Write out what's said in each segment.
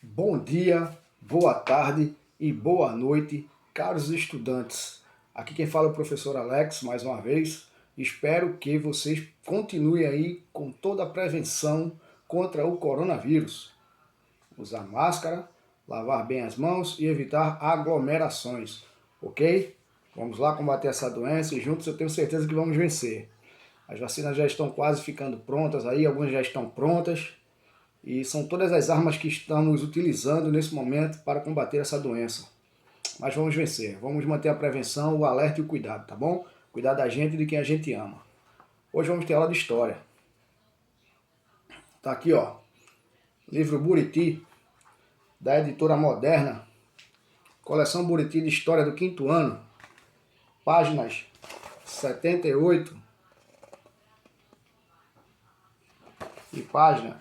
Bom dia, boa tarde e boa noite, caros estudantes. Aqui quem fala é o professor Alex, mais uma vez. Espero que vocês continuem aí com toda a prevenção contra o coronavírus. Usar máscara, lavar bem as mãos e evitar aglomerações, ok? Vamos lá combater essa doença e juntos eu tenho certeza que vamos vencer. As vacinas já estão quase ficando prontas aí, algumas já estão prontas. E são todas as armas que estamos utilizando nesse momento para combater essa doença. Mas vamos vencer, vamos manter a prevenção, o alerta e o cuidado, tá bom? Cuidar da gente e de quem a gente ama. Hoje vamos ter aula de história. Tá aqui, ó, livro Buriti, da editora Moderna, coleção Buriti de História do 5º ano, páginas 78 e página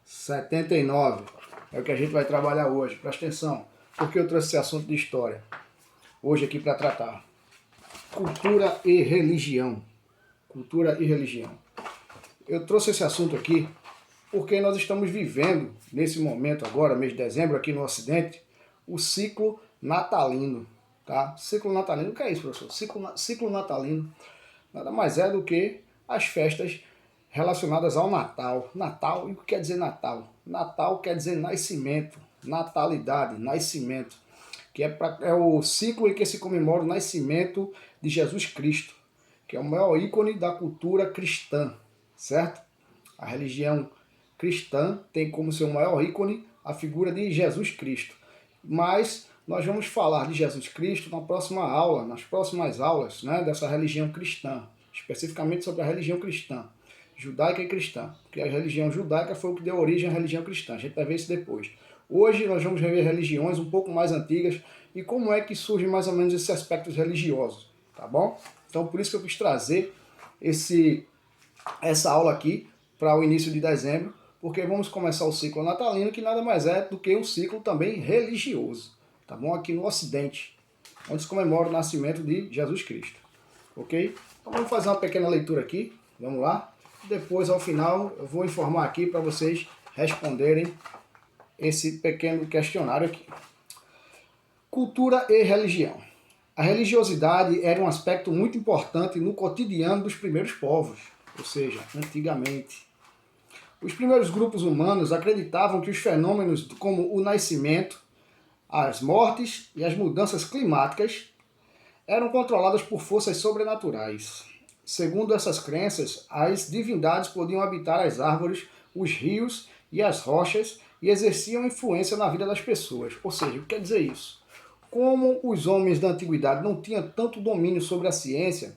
79. É o que a gente vai trabalhar hoje. Presta atenção, porque eu trouxe esse assunto de história hoje aqui para tratar. Cultura e religião. Cultura e religião. Eu trouxe esse assunto aqui porque nós estamos vivendo, nesse momento agora, mês de dezembro, aqui no Ocidente, o ciclo natalino. Tá? Ciclo natalino, o que é isso, professor? Ciclo natalino nada mais é do que as festas relacionadas ao Natal. Natal, e o que quer dizer Natal? Natal quer dizer nascimento, natalidade, nascimento, que é o ciclo em que se comemora o nascimento de Jesus Cristo, que é o maior ícone da cultura cristã, certo? A religião cristã tem como seu maior ícone a figura de Jesus Cristo. Mas nós vamos falar de Jesus Cristo na próxima aula, nas próximas aulas, né, dessa religião cristã, especificamente sobre a religião cristã, judaica e cristã, porque a religião judaica foi o que deu origem à religião cristã, a gente vai ver isso depois. Hoje nós vamos rever religiões um pouco mais antigas e como é que surgem mais ou menos esses aspectos religiosos, tá bom? Então por isso que eu quis trazer essa aula aqui para o início de dezembro, porque vamos começar o ciclo natalino, que nada mais é do que um ciclo também religioso, tá bom? Aqui no Ocidente, onde se comemora o nascimento de Jesus Cristo, ok? Então vamos fazer uma pequena leitura aqui, vamos lá? Depois, ao final, eu vou informar aqui para vocês responderem esse pequeno questionário aqui. Cultura e religião. A religiosidade era um aspecto muito importante no cotidiano dos primeiros povos, ou seja, antigamente. Os primeiros grupos humanos acreditavam que os fenômenos como o nascimento, as mortes e as mudanças climáticas eram controladas por forças sobrenaturais. Segundo essas crenças, as divindades podiam habitar as árvores, os rios e as rochas e exerciam influência na vida das pessoas. Ou seja, o que quer dizer isso? Como os homens da antiguidade não tinham tanto domínio sobre a ciência,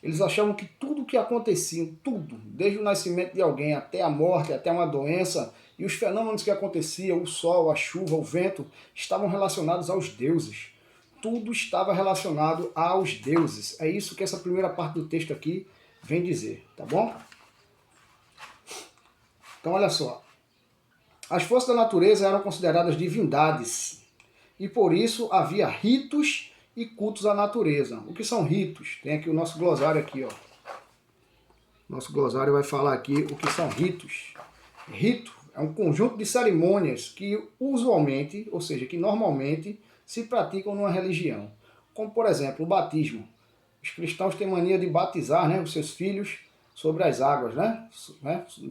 eles achavam que tudo o que acontecia, tudo, desde o nascimento de alguém até a morte, até uma doença, e os fenômenos que aconteciam, o sol, a chuva, o vento, estavam relacionados aos deuses. Tudo estava relacionado aos deuses. É isso que essa primeira parte do texto aqui vem dizer, tá bom? Então olha só. As forças da natureza eram consideradas divindades e por isso havia ritos e cultos à natureza. O que são ritos? Tem aqui o nosso glossário aqui, ó. Nosso glossário vai falar aqui o que são ritos. Rito é um conjunto de cerimônias que usualmente, ou seja, que normalmente se praticam numa religião. Como, por exemplo, o batismo. Os cristãos têm mania de batizar, né, os seus filhos sobre as águas, né?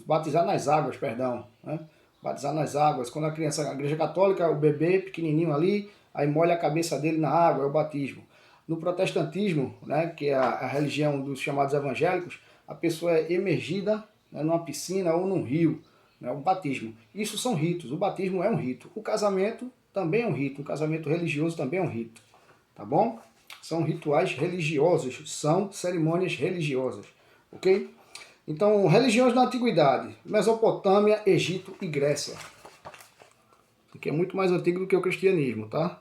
Batizar nas águas, perdão. Né? Batizar nas águas. Quando a criança, a igreja católica, o bebê pequenininho ali, aí molha a cabeça dele na água, é o batismo. No protestantismo, né, que é a religião dos chamados evangélicos, a pessoa é emergida, né, numa piscina ou num rio, né, o batismo. Isso são ritos, o batismo é um rito. O casamento também é um rito, o casamento religioso também é um rito, tá bom? São rituais religiosos, são cerimônias religiosas, ok? Então, religiões da antiguidade, Mesopotâmia, Egito e Grécia. Isso aqui é muito mais antigo do que o cristianismo, tá?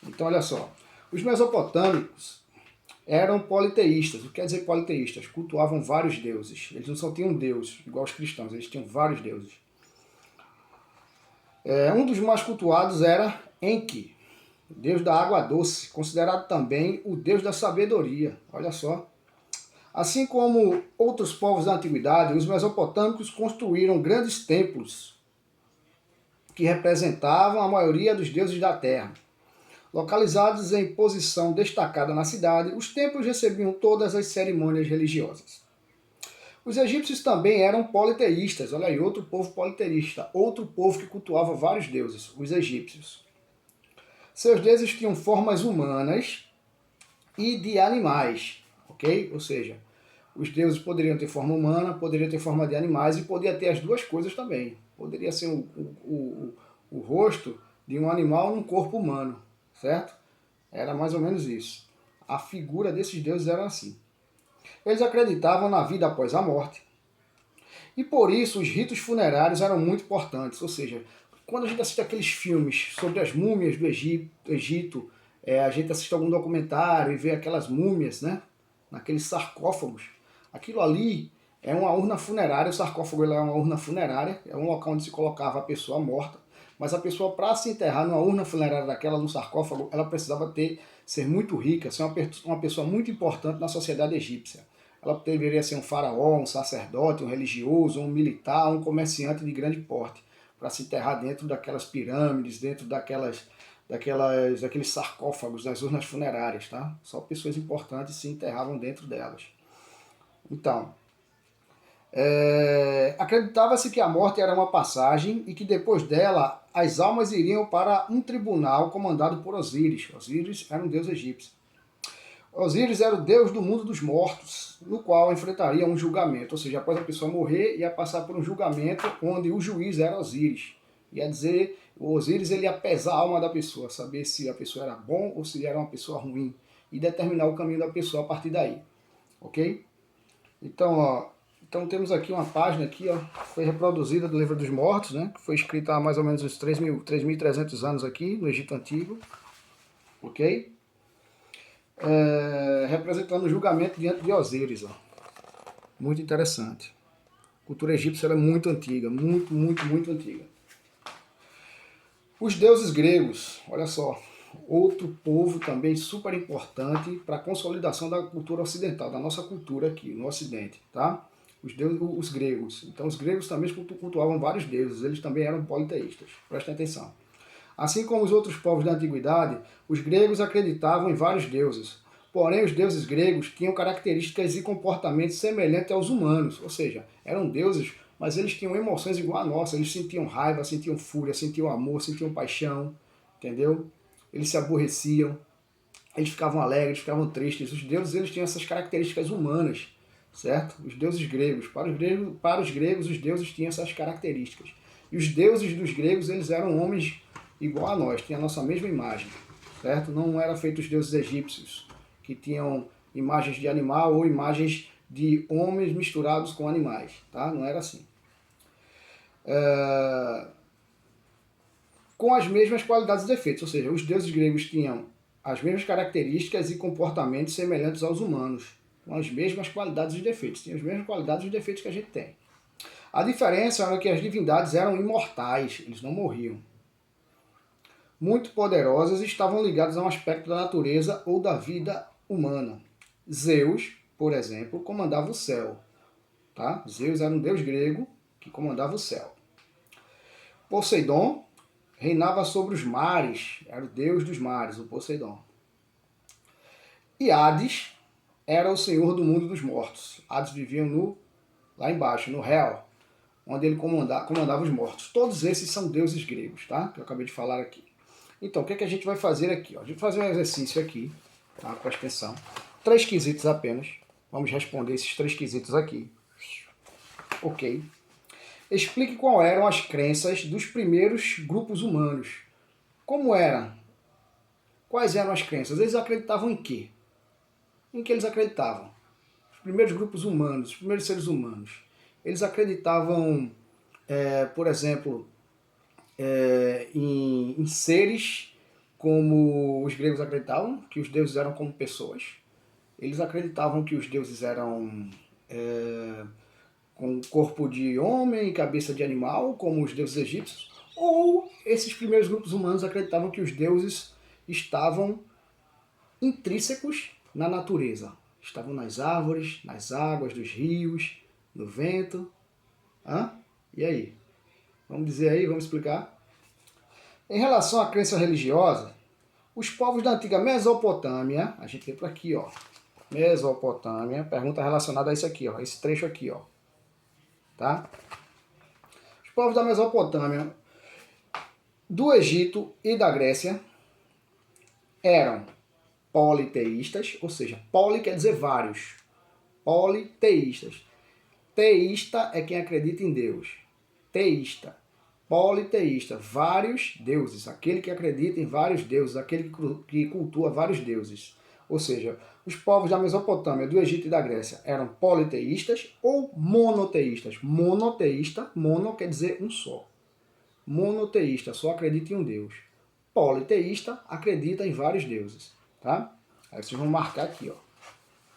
Então, olha só. Os mesopotâmicos eram politeístas. O que quer dizer politeístas? Cultuavam vários deuses. Eles não só tinham um deus, igual os cristãos, eles tinham vários deuses. Um dos mais cultuados era Enki, deus da água doce, considerado também o deus da sabedoria. Olha só. Assim como outros povos da antiguidade, os mesopotâmicos construíram grandes templos que representavam a maioria dos deuses da terra. Localizados em posição destacada na cidade, os templos recebiam todas as cerimônias religiosas. Os egípcios também eram politeístas, olha aí, outro povo politeísta, outro povo que cultuava vários deuses, os egípcios. Seus deuses tinham formas humanas e de animais, ok? Ou seja, os deuses poderiam ter forma humana, poderiam ter forma de animais e podia ter as duas coisas também. Poderia ser o rosto de um animal num corpo humano, certo? Era mais ou menos isso. A figura desses deuses era assim. Eles acreditavam na vida após a morte. E por isso os ritos funerários eram muito importantes. Ou seja, quando a gente assiste aqueles filmes sobre as múmias do Egito, a gente assiste algum documentário e vê aquelas múmias, né? Naqueles sarcófagos. Aquilo ali é uma urna funerária. O sarcófago é uma urna funerária. É um local onde se colocava a pessoa morta. Mas a pessoa, para se enterrar numa urna funerária daquela, no sarcófago, ela precisava ser muito rica, ser uma pessoa muito importante na sociedade egípcia. Ela deveria ser um faraó, um sacerdote, um religioso, um militar, um comerciante de grande porte, para se enterrar dentro daquelas pirâmides, dentro daqueles sarcófagos, das urnas funerárias, tá? Só pessoas importantes se enterravam dentro delas. Então, acreditava-se que a morte era uma passagem e que depois dela as almas iriam para um tribunal comandado por Osíris. Osíris era um deus egípcio. Osíris era o deus do mundo dos mortos, no qual enfrentaria um julgamento, ou seja, após a pessoa morrer, ia passar por um julgamento onde o juiz era Osíris. Ia dizer, o Osíris ele ia pesar a alma da pessoa, saber se a pessoa era bom ou se era uma pessoa ruim, e determinar o caminho da pessoa a partir daí. Ok? Então, temos aqui uma página aqui, ó, que foi reproduzida do Livro dos Mortos, né, que foi escrita há mais ou menos uns 3.300 anos aqui, no Egito Antigo. Ok? Representando o julgamento diante de Osíris. Ó. Muito interessante. A cultura egípcia é muito antiga, muito, muito, muito antiga. Os deuses gregos, olha só, outro povo também super importante para a consolidação da cultura ocidental, da nossa cultura aqui no Ocidente, tá? Os gregos. Então os gregos também cultuavam vários deuses, eles também eram politeístas, prestem atenção. Assim como os outros povos da antiguidade, os gregos acreditavam em vários deuses. Porém, os deuses gregos tinham características e comportamentos semelhantes aos humanos, ou seja, eram deuses, mas eles tinham emoções igual a nossa, eles sentiam raiva, sentiam fúria, sentiam amor, sentiam paixão, entendeu? Eles se aborreciam, eles ficavam alegres, ficavam tristes. Os deuses eles tinham essas características humanas, certo? Os deuses gregos, para os gregos, os deuses tinham essas características. E os deuses dos gregos, eles eram homens igual a nós, tinha a nossa mesma imagem, certo? Não eram feitos os deuses egípcios, que tinham imagens de animal ou imagens de homens misturados com animais, tá? Não era assim. Com as mesmas qualidades e defeitos, ou seja, os deuses gregos tinham as mesmas características e comportamentos semelhantes aos humanos, com as mesmas qualidades e defeitos, tinham as mesmas qualidades e defeitos que a gente tem. A diferença era que as divindades eram imortais, eles não morriam. Muito poderosas e estavam ligadas a um aspecto da natureza ou da vida humana. Zeus, por exemplo, comandava o céu. Tá? Zeus era um deus grego que comandava o céu. Poseidon reinava sobre os mares, era o deus dos mares, o Poseidon. E Hades era o senhor do mundo dos mortos. Hades vivia lá embaixo, no Hel, onde ele comandava os mortos. Todos esses são deuses gregos, tá? Que eu acabei de falar aqui. Então, o que a gente vai fazer aqui? Ó? A gente vai fazer um exercício aqui, tá? Presta atenção. 3 quesitos apenas. Vamos responder esses 3 quesitos aqui. Ok. Explique qual eram as crenças dos primeiros grupos humanos. Como eram? Quais eram as crenças? Eles acreditavam em quê? Em que eles acreditavam? Os primeiros grupos humanos, os primeiros seres humanos. Eles acreditavam, por exemplo, em seres como os gregos acreditavam, que os deuses eram como pessoas. Eles acreditavam que os deuses eram com corpo de homem e cabeça de animal, como os deuses egípcios, ou esses primeiros grupos humanos acreditavam que os deuses estavam intrínsecos na natureza. Estavam nas árvores, nas águas, dos rios, no vento. E aí? Vamos dizer aí, vamos explicar? Em relação à crença religiosa, os povos da antiga Mesopotâmia, a gente vê por aqui, ó, Mesopotâmia, pergunta relacionada a isso aqui, ó, esse trecho aqui, ó, tá? Os povos da Mesopotâmia, do Egito e da Grécia eram politeístas, ou seja, poli quer dizer vários, politeístas. Teísta é quem acredita em Deus. Teísta. Politeísta, vários deuses, aquele que acredita em vários deuses, aquele que cultua vários deuses. Ou seja, os povos da Mesopotâmia, do Egito e da Grécia eram politeístas ou monoteístas. Monoteísta, mono quer dizer um só. Monoteísta, só acredita em um Deus. Politeísta, acredita em vários deuses. Tá? Aí vocês vão marcar aqui, ó.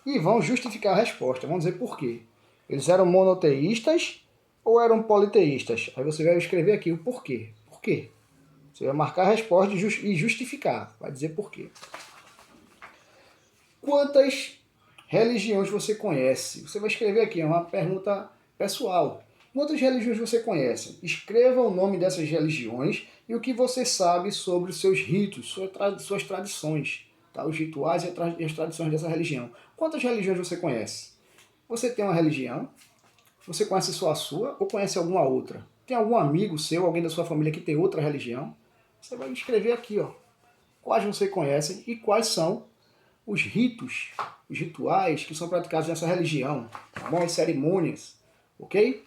E vão justificar a resposta, vão dizer por quê. Eles eram monoteístas ou eram politeístas? Aí você vai escrever aqui o porquê. Por quê? Você vai marcar a resposta e justificar. Vai dizer por quê. Quantas religiões você conhece? Você vai escrever aqui, é uma pergunta pessoal. Quantas religiões você conhece? Escreva o nome dessas religiões e o que você sabe sobre os seus ritos, suas tradições, tá? Os rituais e as tradições dessa religião. Quantas religiões você conhece? Você tem uma religião? Você conhece só a sua ou conhece alguma outra? Tem algum amigo seu, alguém da sua família que tem outra religião? Você vai escrever aqui, ó, quais você conhece e quais são os ritos, os rituais que são praticados nessa religião, tá bom? As cerimônias, ok?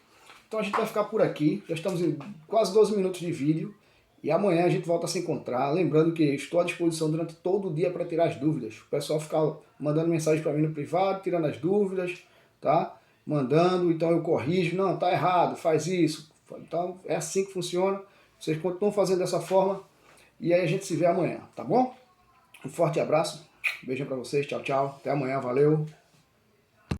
Então a gente vai ficar por aqui, já estamos em quase 12 minutos de vídeo e amanhã a gente volta a se encontrar. Lembrando que estou à disposição durante todo o dia para tirar as dúvidas. O pessoal fica mandando mensagem para mim no privado, tirando as dúvidas, tá? Mandando, então eu corrijo, não, tá errado, faz isso. Então é assim que funciona. Vocês continuam fazendo dessa forma e aí a gente se vê amanhã, tá bom? Um forte abraço, beijo para vocês, tchau, tchau, até amanhã, valeu!